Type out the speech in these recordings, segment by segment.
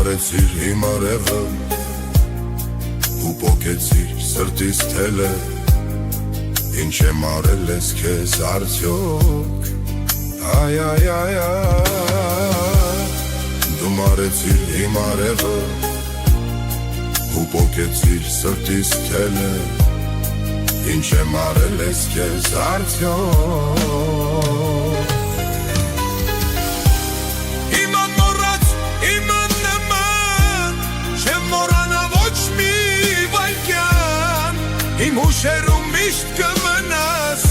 Դումարեցիր իմ արևը ու պոկեցիր սրտիս թելը Ինչ եմ արել ես քեզ արդյոք Այ այ այ այ Դումարեցիր իմ արևը ու պոկեցիր սրտիս թելը Ինչ եմ արել ես քեզ արդյոք Իմ ուշերում միշտ կմնաս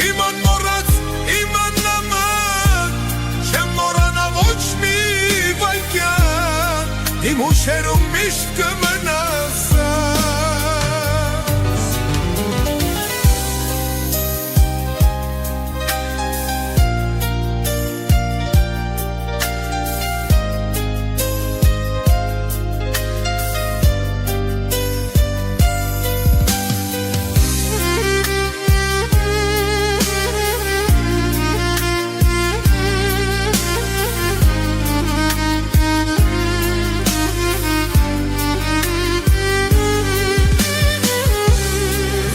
Իմ անմոռաց, իմ աննման Չեմ մոռանա ոչ մի վայրկյան Իմ ուշերում միշտ կմնաս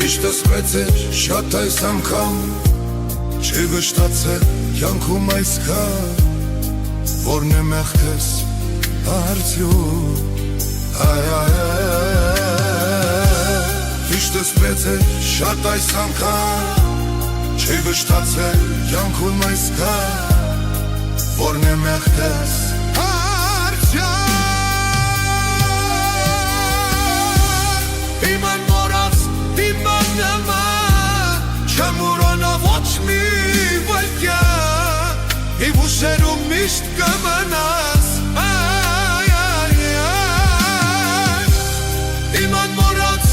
Միշտս մեծ էր շատ այս անգամ Չի վշտացել կյանքում այսքան Որն է մեղքս արդյոք Այ այ այ Միշտս մեծ էր շատ այս անգամ Չի վշտացել կյանքում այսքան Որն է մեղքս արդյոք Իմ անմոռաց Չեմ ուրանա ոչ մի վայրկյան Իմ ուշերում միշտ կմնաս Իմ անմոռաց,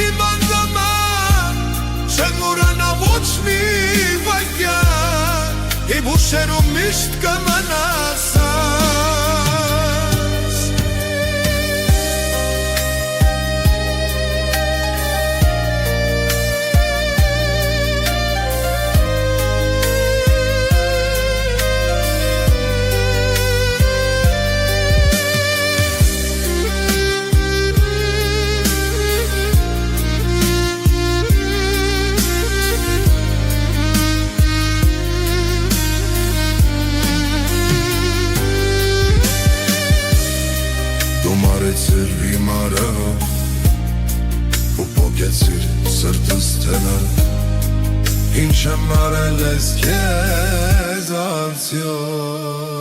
իմ աննման Չեմ ուրանա ոչ մի վայրկյան Իմ ուշերում միշտ կմնաս Դումարեցիր իմ արևը ու պոկեցիր սրտս թելը Ինչ եմ արել ես քեզ արդյոք